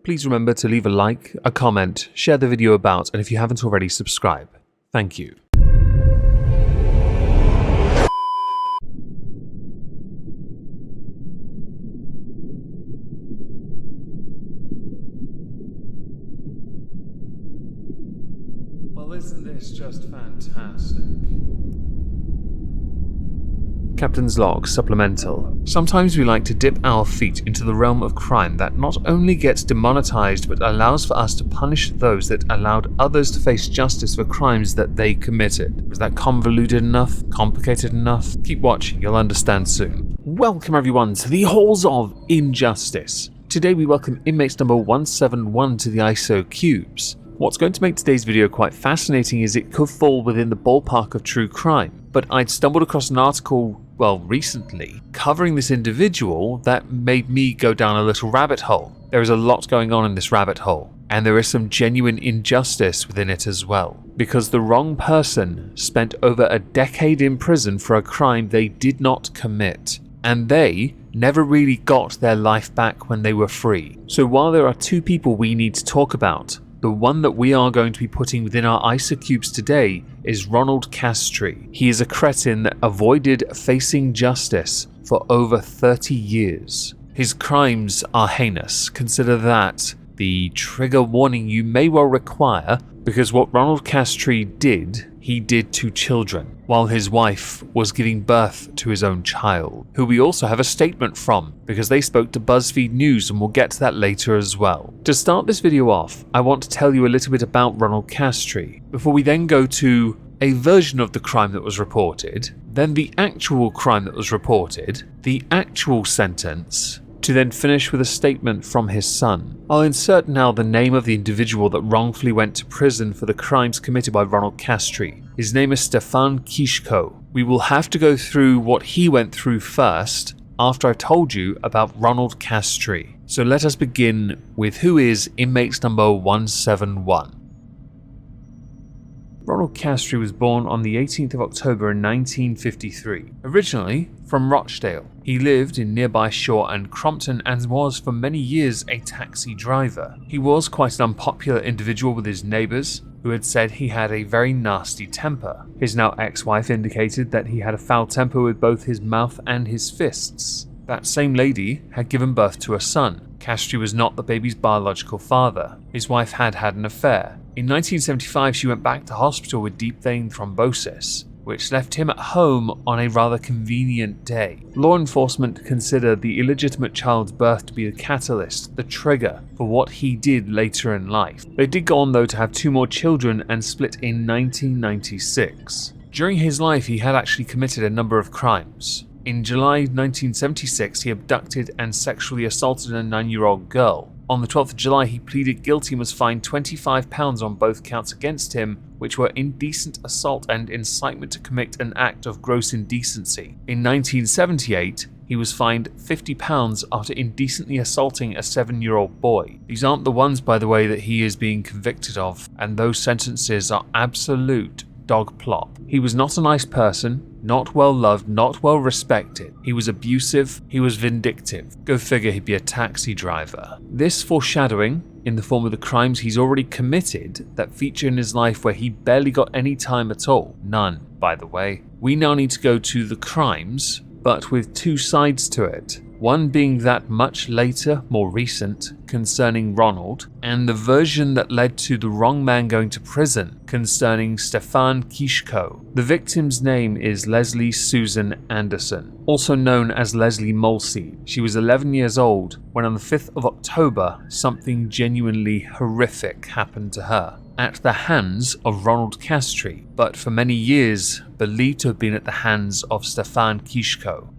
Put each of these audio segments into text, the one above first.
please remember to leave a like, a comment, share the video about, and if you haven't already, subscribe. Thank you. Well, isn't this just fantastic? Captain's Log Supplemental. Sometimes we like to dip our feet into the realm of crime that not only gets demonetized but allows for us to punish those that allowed others to face justice for crimes that they committed. Was that convoluted enough? Complicated enough? Keep watching, you'll understand soon. Welcome everyone to the Halls of Injustice. Today we welcome inmates number 171 to the ISO cubes. What's going to make today's video quite fascinating is it could fall within the ballpark of true crime, but I'd stumbled across an article, recently, covering this individual that made me go down a little rabbit hole. There is a lot going on in this rabbit hole, and there is some genuine injustice within it as well, because the wrong person spent over a decade in prison for a crime they did not commit, and they never really got their life back when they were free. So while there are two people we need to talk about, the one that we are going to be putting within our ISO cubes today is Ronald Castree. He is a cretin that avoided facing justice for over 30 years. His crimes are heinous. Consider that the trigger warning you may well require, because what Ronald Castree did, he did to children, while his wife was giving birth to his own child, who we also have a statement from, because they spoke to BuzzFeed News, and we'll get to that later as well. To start this video off, I want to tell you a little bit about Ronald Castree, before we then go to a version of the crime that was reported, then the actual crime that was reported, the actual sentence, to then finish with a statement from his son. I'll insert now the name of the individual that wrongfully went to prison for the crimes committed by Ronald Castree. His name is Stefan Kishko. We will have to go through what he went through first, after I've told you about Ronald Castree. So let us begin with who is inmates number 171. Ronald Castree was born on the 18th of October in 1953. Originally from Rochdale, he lived in nearby Shaw and Crompton and was for many years a taxi driver. He was quite an unpopular individual with his neighbours, who had said he had a very nasty temper. His now ex-wife indicated that he had a foul temper with both his mouth and his fists. That same lady had given birth to a son. Castree was not the baby's biological father. His wife had had an affair. In 1975, she went back to hospital with deep vein thrombosis, which left him at home on a rather convenient day. Law enforcement considered the illegitimate child's birth to be the catalyst, the trigger, for what he did later in life. They did go on though to have two more children and split in 1996. During his life, he had actually committed a number of crimes. In July 1976, he abducted and sexually assaulted a 9-year-old girl. On the 12th of July, he pleaded guilty and was fined £25 on both counts against him, which were indecent assault and incitement to commit an act of gross indecency. In 1978, he was fined £50 after indecently assaulting a 7-year-old boy. These aren't the ones, by the way, that he is being convicted of, and those sentences are absolute dog plop. He was not a nice person, not well loved, not well respected. He was abusive, he was vindictive. Go figure, he'd be a taxi driver. This foreshadowing, in the form of the crimes he's already committed, that feature in his life where he barely got any time at all. None, by the way. We now need to go to the crimes, but with two sides to it. One being that much later, more recent, concerning Ronald, and the version that led to the wrong man going to prison, concerning Stefan Kishko. The victim's name is Leslie Susan Anderson, also known as Leslie Mulseed. She was 11 years old when on the 5th of October, something genuinely horrific happened to her, at the hands of Ronald Castree, but for many years believed to have been at the hands of Stefan Kishko.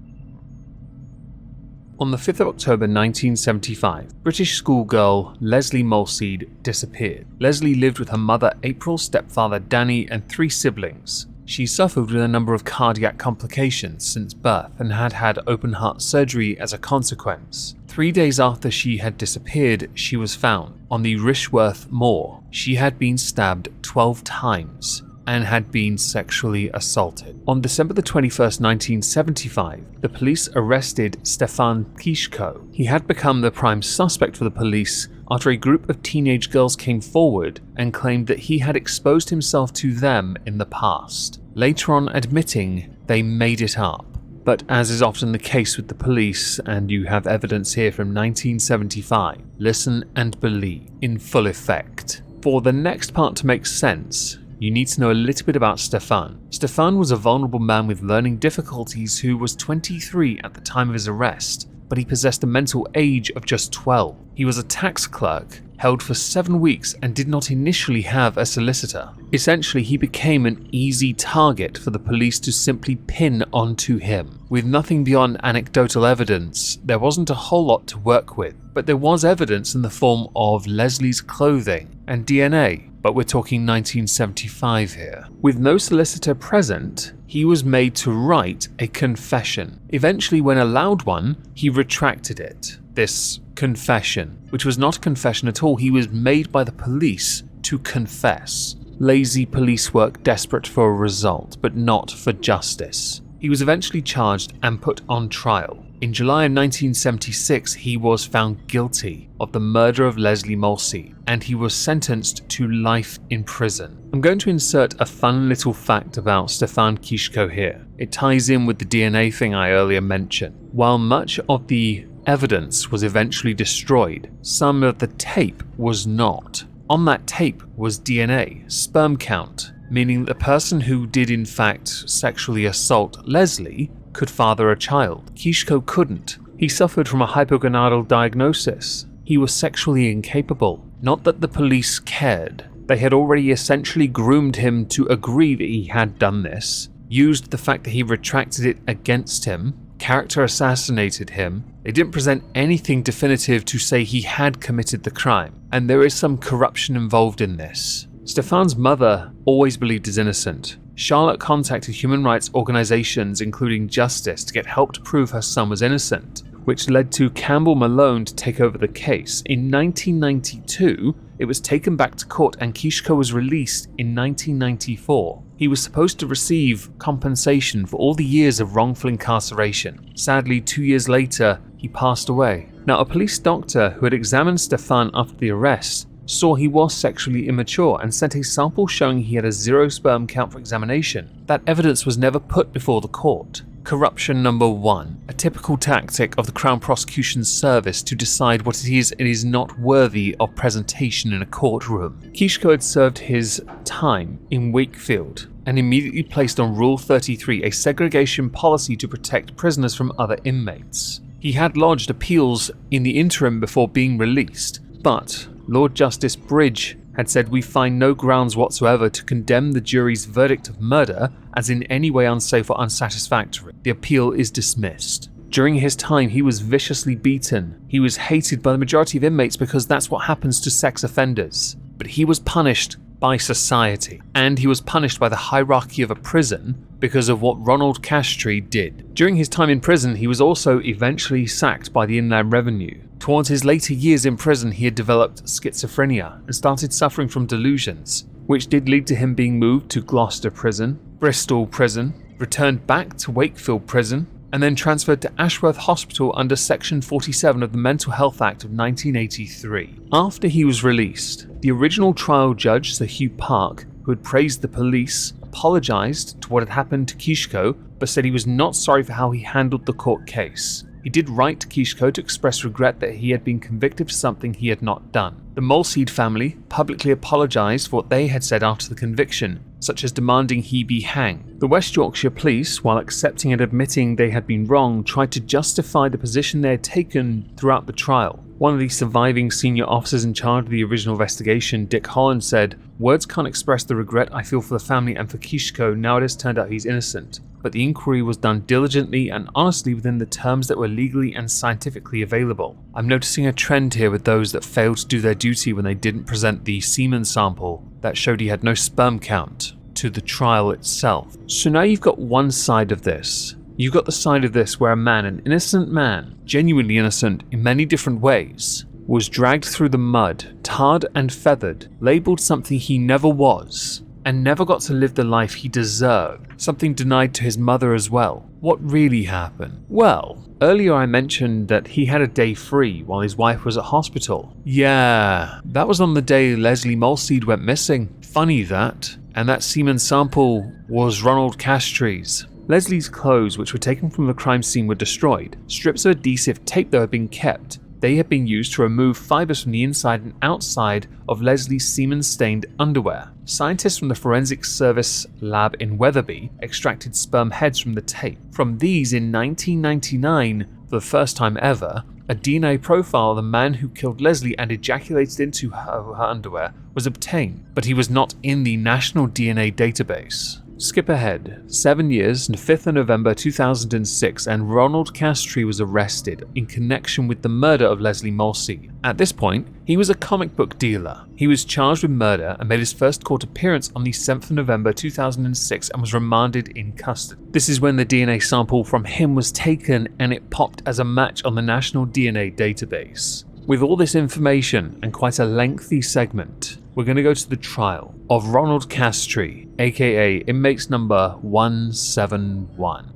On the 5th of October 1975, British schoolgirl Leslie Mulseed disappeared. Leslie lived with her mother April, stepfather Danny, and 3 siblings. She suffered with a number of cardiac complications since birth and had had open heart surgery as a consequence. 3 days after she had disappeared, she was found on the Rishworth Moor. She had been stabbed 12 times and had been sexually assaulted. On December the 21st, 1975, the police arrested Stefan Kishko. He had become the prime suspect for the police after a group of teenage girls came forward and claimed that he had exposed himself to them in the past, later on admitting they made it up. But as is often the case with the police, and you have evidence here from 1975, listen and believe in full effect. For the next part to make sense, you need to know a little bit about Stefan. Stefan was a vulnerable man with learning difficulties who was 23 at the time of his arrest, but he possessed a mental age of just 12. He was a tax clerk, held for 7 weeks, and did not initially have a solicitor. Essentially, he became an easy target for the police to simply pin onto him. With nothing beyond anecdotal evidence, there wasn't a whole lot to work with, but there was evidence in the form of Leslie's clothing and DNA, but we're talking 1975 here. With no solicitor present, he was made to write a confession. Eventually, when allowed one, he retracted it. This confession, which was not a confession at all, he was made by the police to confess. Lazy police work, desperate for a result, but not for justice. He was eventually charged and put on trial. In July of 1976, he was found guilty of the murder of Leslie Mulsey, and he was sentenced to life in prison. I'm going to insert a fun little fact about Stefan Kiszko here. It ties in with the DNA thing I earlier mentioned. While much of the evidence was eventually destroyed, some of the tape was not. On that tape was DNA, sperm count, meaning that the person who did in fact sexually assault Leslie could father a child. Kiszko couldn't. He suffered from a hypogonadal diagnosis. He was sexually incapable. Not that the police cared. They had already essentially groomed him to agree that he had done this, used the fact that he retracted it against him, character assassinated him. They didn't present anything definitive to say he had committed the crime, and there is some corruption involved in this. Stefan's mother always believed he's innocent. Charlotte contacted human rights organizations including Justice to get help to prove her son was innocent, which led to Campbell Malone to take over the case. In 1992, it was taken back to court and Kiszko was released in 1994. He was supposed to receive compensation for all the years of wrongful incarceration. Sadly, 2 years later, he passed away. Now, a police doctor who had examined Stefan after the arrest saw he was sexually immature and sent a sample showing he had a 0 sperm count for examination. That evidence was never put before the court. Corruption number 1, a typical tactic of the Crown Prosecution Service to decide what it is not worthy of presentation in a courtroom. Kiszko had served his time in Wakefield and immediately placed on Rule 33, a segregation policy to protect prisoners from other inmates. He had lodged appeals in the interim before being released, but Lord Justice Bridge had said we find no grounds whatsoever to condemn the jury's verdict of murder as in any way unsafe or unsatisfactory. The appeal is dismissed. During his time, he was viciously beaten. He was hated by the majority of inmates because that's what happens to sex offenders. But he was punished by society, and he was punished by the hierarchy of a prison because of what Ronald Castree did. During his time in prison, he was also eventually sacked by the Inland Revenue. Towards his later years in prison, he had developed schizophrenia and started suffering from delusions, which did lead to him being moved to Gloucester Prison, Bristol Prison, returned back to Wakefield Prison, and then transferred to Ashworth Hospital under Section 47 of the Mental Health Act of 1983. After he was released, the original trial judge, Sir Hugh Park, who had praised the police, apologised to what had happened to Kiszko, but said he was not sorry for how he handled the court case. He did write to Kiszko to express regret that he had been convicted for something he had not done. The Mulseed family publicly apologised for what they had said after the conviction, such as demanding he be hanged. The West Yorkshire Police, while accepting and admitting they had been wrong, tried to justify the position they had taken throughout the trial. One of the surviving senior officers in charge of the original investigation, Dick Holland, said, "Words can't express the regret I feel for the family and for Kiszko now it has turned out he's innocent. But the inquiry was done diligently and honestly within the terms that were legally and scientifically available. I'm noticing a trend here with those that failed to do their duty when they didn't present the semen sample that showed he had no sperm count to the trial itself." So now you've got one side of this. You've got the side of this where a man, an innocent man, genuinely innocent in many different ways, was dragged through the mud, tarred and feathered, labelled something he never was, and never got to live the life he deserved, something denied to his mother as well. What really happened? Well, earlier I mentioned that he had a day free while his wife was at hospital. Yeah, that was on the day Leslie Molseed went missing. Funny that. And that semen sample was Ronald Castree's. Leslie's clothes, which were taken from the crime scene, were destroyed. Strips of adhesive tape, though, had been kept. They had been used to remove fibers from the inside and outside of Leslie's semen-stained underwear. Scientists from the Forensic Service lab in Wetherby extracted sperm heads from the tape. From these, in 1999, for the first time ever, a DNA profile of the man who killed Leslie and ejaculated into her underwear was obtained, but he was not in the National DNA Database. Skip ahead 7 years and 5th of November 2006, and Ronald Castree was arrested in connection with the murder of Leslie Molseed. At this point, he was a comic book dealer. He was charged with murder and made his first court appearance on the 7th of November 2006 and was remanded in custody. This is when the DNA sample from him was taken and it popped as a match on the National DNA Database. With all this information and quite a lengthy segment, we're going to go to the trial of Ronald Castree, aka Inmates number 171.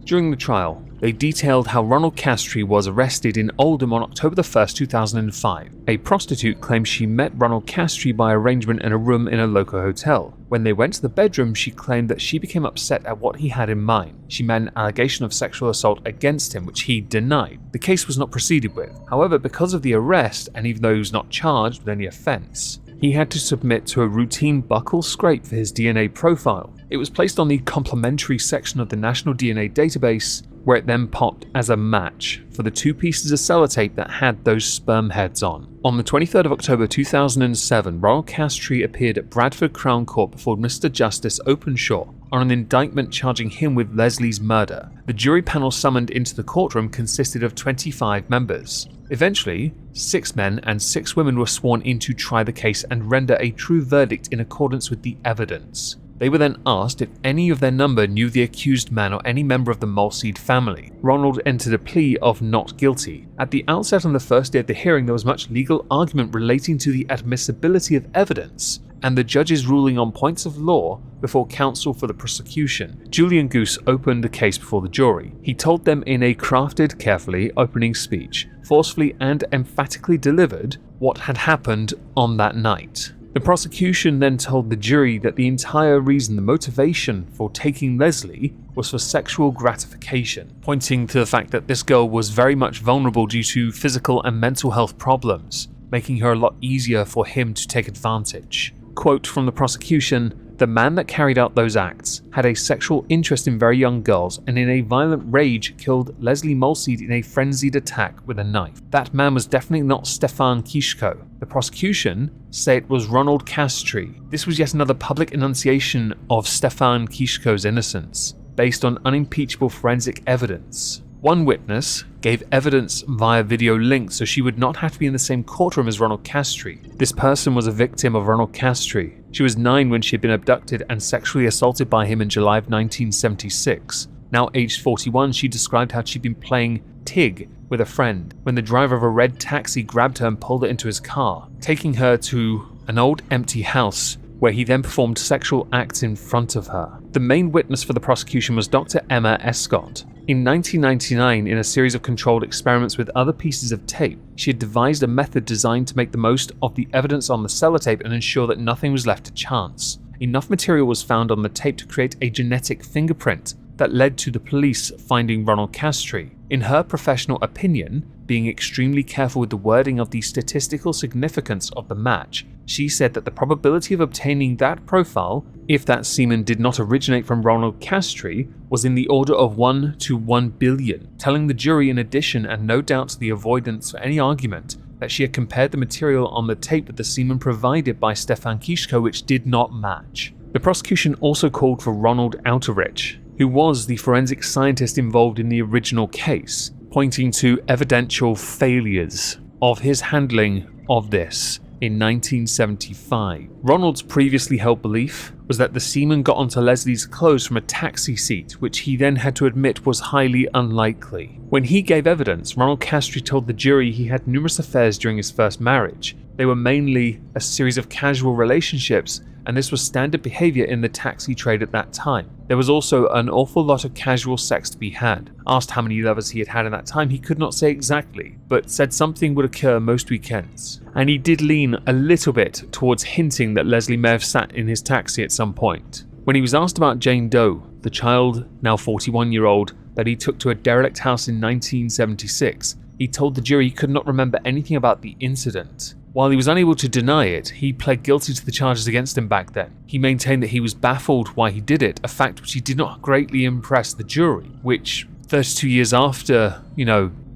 During the trial, they detailed how Ronald Castree was arrested in Oldham on October 1st, 2005. A prostitute claimed she met Ronald Castree by arrangement in a room in a local hotel. When they went to the bedroom, she claimed that she became upset at what he had in mind. She made an allegation of sexual assault against him, which he denied. The case was not proceeded with. However, because of the arrest, and even though he was not charged with any offence, he had to submit to a routine buccal scrape for his DNA profile. It was placed on the complementary section of the National DNA Database, where it then popped as a match for the 2 pieces of sellotape that had those sperm heads on. On the 23rd of October 2007, Ronald Castree appeared at Bradford Crown Court before Mr. Justice Openshaw on an indictment charging him with Leslie's murder. The jury panel summoned into the courtroom consisted of 25 members. Eventually, 6 men and 6 women were sworn in to try the case and render a true verdict in accordance with the evidence. They were then asked if any of their number knew the accused man or any member of the Molseed family. Ronald entered a plea of not guilty. At the outset on the first day of the hearing, there was much legal argument relating to the admissibility of evidence and the judge's ruling on points of law before counsel for the prosecution. Julian Goose opened the case before the jury. He told them in a crafted, carefully opening speech, forcefully and emphatically delivered what had happened on that night. The prosecution then told the jury that the entire reason, the motivation for taking Leslie, was for sexual gratification, pointing to the fact that this girl was very much vulnerable due to physical and mental health problems, making her a lot easier for him to take advantage. Quote from the prosecution, "The man that carried out those acts had a sexual interest in very young girls and in a violent rage killed Leslie Molseed in a frenzied attack with a knife. That man was definitely not Stefan Kishko." The prosecution say it was Ronald Castree. This was yet another public enunciation of Stefan Kishko's innocence, based on unimpeachable forensic evidence. One witness gave evidence via video link so she would not have to be in the same courtroom as Ronald Castree. This person was a victim of Ronald Castree. She was 9 when she had been abducted and sexually assaulted by him in July of 1976. Now aged 41, she described how she'd been playing Tig with a friend when the driver of a red taxi grabbed her and pulled her into his car, taking her to an old empty house where he then performed sexual acts in front of her. The main witness for the prosecution was Dr. Emma Escott. In 1999, in a series of controlled experiments with other pieces of tape, she had devised a method designed to make the most of the evidence on the sellotape and ensure that nothing was left to chance. Enough material was found on the tape to create a genetic fingerprint that led to the police finding Ronald Castree. In her professional opinion, being extremely careful with the wording of the statistical significance of the match, she said that the probability of obtaining that profile, if that semen did not originate from Ronald Castree, was in the order of 1 to 1 billion, telling the jury in addition, and no doubt to the avoidance for any argument, that she had compared the material on the tape with the semen provided by Stefan Kishko, which did not match. The prosecution also called for Ronald Outerich, who was the forensic scientist involved in the original case, pointing to evidential failures of his handling of this in 1975. Ronald's previously held belief was that the semen got onto Leslie's clothes from a taxi seat, which he then had to admit was highly unlikely. When he gave evidence, Ronald Castree told the jury he had numerous affairs during his first marriage. They were mainly a series of casual relationships, and this was standard behaviour in the taxi trade at that time. There was also an awful lot of casual sex to be had. Asked how many lovers he had had in that time, he could not say exactly, but said something would occur most weekends. And he did lean a little bit towards hinting that Leslie may have sat in his taxi at some point. When he was asked about Jane Doe, the child, now 41-year-old, that he took to a derelict house in 1976, he told the jury he could not remember anything about the incident. While he was unable to deny it, he pled guilty to the charges against him back then. He maintained that he was baffled why he did it, a fact which he did not greatly impress the jury, which 32 years after,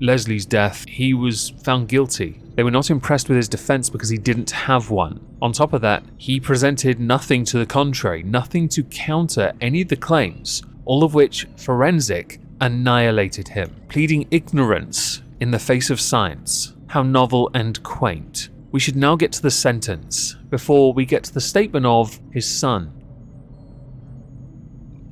Leslie's death, he was found guilty. They were not impressed with his defense because he didn't have one. On top of that, he presented nothing to the contrary, nothing to counter any of the claims, all of which forensic annihilated him, pleading ignorance in the face of science. How novel and quaint. We should now get to the sentence, before we get to the statement of his son.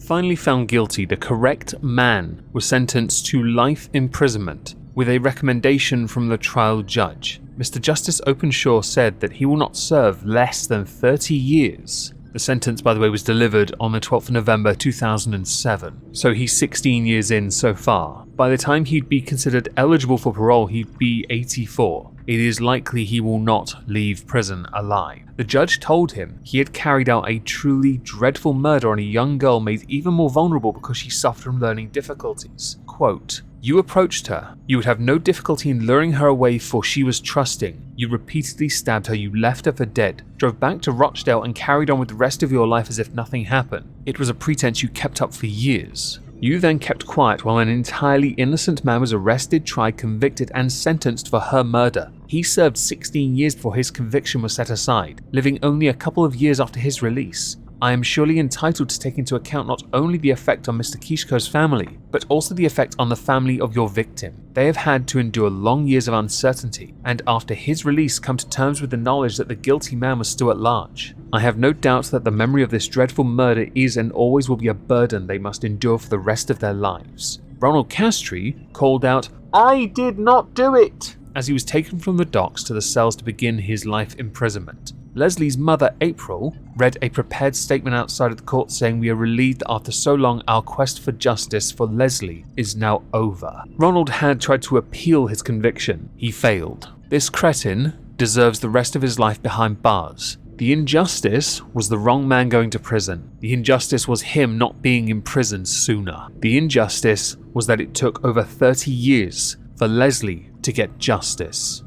Finally found guilty, the correct man was sentenced to life imprisonment, with a recommendation from the trial judge. Mr. Justice Openshaw said that he will not serve less than 30 years. The sentence, by the way, was delivered on the 12th of November 2007, so he's 16 years in so far. By the time he'd be considered eligible for parole, he'd be 84. It is likely he will not leave prison alive. The judge told him he had carried out a truly dreadful murder on a young girl made even more vulnerable because she suffered from learning difficulties. Quote, "You approached her. You would have no difficulty in luring her away, for she was trusting. You repeatedly stabbed her. You left her for dead, drove back to Rochdale and carried on with the rest of your life as if nothing happened. It was a pretense you kept up for years. You then kept quiet while an entirely innocent man was arrested, tried, convicted, and sentenced for her murder. He served 16 years before his conviction was set aside, living only a couple of years after his release. I am surely entitled to take into account not only the effect on Mr. Kishko's family, but also the effect on the family of your victim. They have had to endure long years of uncertainty, and after his release come to terms with the knowledge that the guilty man was still at large. I have no doubt that the memory of this dreadful murder is and always will be a burden they must endure for the rest of their lives." Ronald Castree called out, "I did not do it!" as he was taken from the docks to the cells to begin his life imprisonment. Leslie's mother, April, read a prepared statement outside of the court saying, "We are relieved that after so long our quest for justice for Leslie is now over." Ronald had tried to appeal his conviction. He failed. This cretin deserves the rest of his life behind bars. The injustice was the wrong man going to prison. The injustice was him not being in prison sooner. The injustice was that it took over 30 years for Leslie to get justice.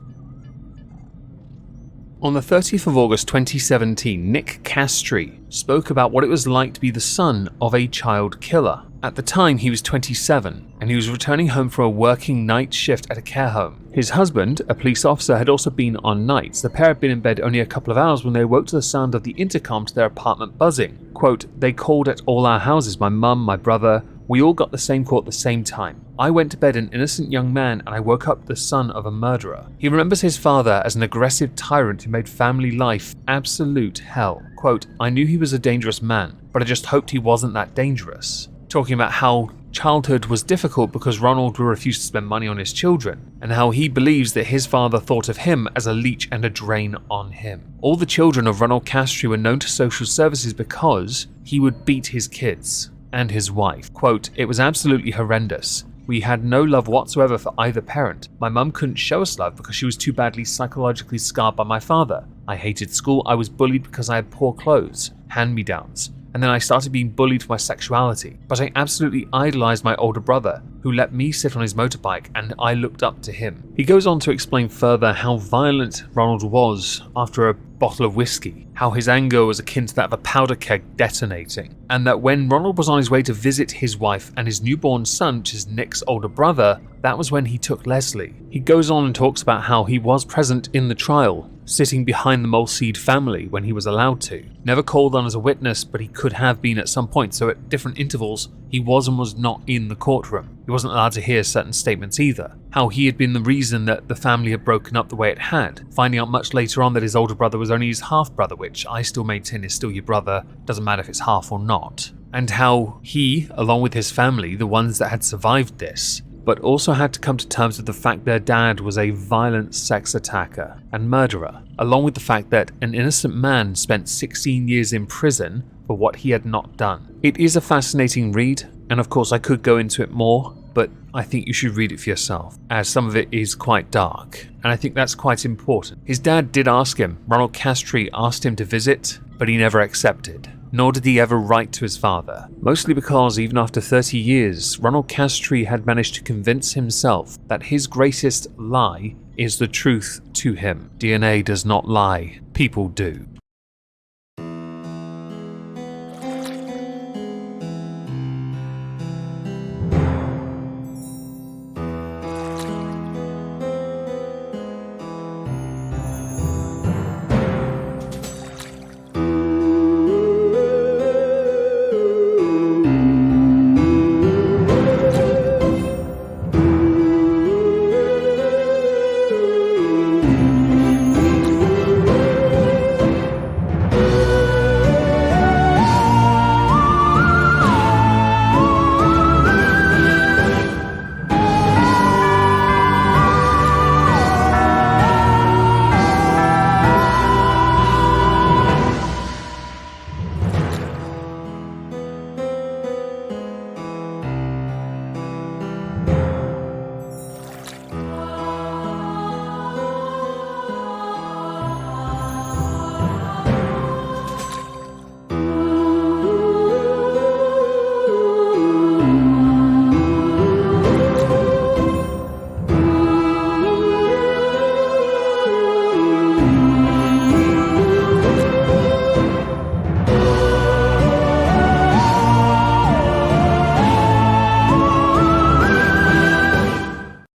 On the 30th of August 2017, Nick Castree spoke about what it was like to be the son of a child killer. At the time, he was 27, and he was returning home from a working night shift at a care home. His husband, a police officer, had also been on nights. The pair had been in bed only a couple of hours when they woke to the sound of the intercom to their apartment buzzing. Quote, "They called at all our houses, my mum, my brother. We all got the same call at the same time. I went to bed an innocent young man and I woke up the son of a murderer." He remembers his father as an aggressive tyrant who made family life absolute hell. Quote, "I knew he was a dangerous man, but I just hoped he wasn't that dangerous." Talking about how childhood was difficult because Ronald would refuse to spend money on his children, and how he believes that his father thought of him as a leech and a drain on him. All the children of Ronald Castree were known to social services because he would beat his kids and his wife. Quote, "It was absolutely horrendous. We had no love whatsoever for either parent. My mum couldn't show us love because she was too badly psychologically scarred by my father. I hated school. I was bullied because I had poor clothes, hand-me-downs. And then I started being bullied for my sexuality. But I absolutely idolized my older brother, who let me sit on his motorbike, and I looked up to him." He goes on to explain further how violent Ronald was after a bottle of whiskey, how his anger was akin to that of a powder keg detonating, and that when Ronald was on his way to visit his wife and his newborn son, which is Nick's older brother, that was when he took Leslie. He goes on and talks about how he was present in the trial, sitting behind the Mulseed family when he was allowed to. Never called on as a witness, but he could have been at some point, so at different intervals, he was and was not in the courtroom. He wasn't allowed to hear certain statements either. How he had been the reason that the family had broken up the way it had, finding out much later on that his older brother was only his half-brother, which I still maintain is still your brother, doesn't matter if it's half or not. And how he, along with his family, the ones that had survived this, but also had to come to terms with the fact their dad was a violent sex attacker and murderer, along with the fact that an innocent man spent 16 years in prison for what he had not done. It is a fascinating read, and of course I could go into it more, but I think you should read it for yourself, as some of it is quite dark, and I think that's quite important. His dad did ask him, Ronald Castree asked him to visit, but he never accepted. Nor did he ever write to his father, mostly because even after 30 years, Ronald Castree had managed to convince himself that his greatest lie is the truth to him. DNA does not lie, people do.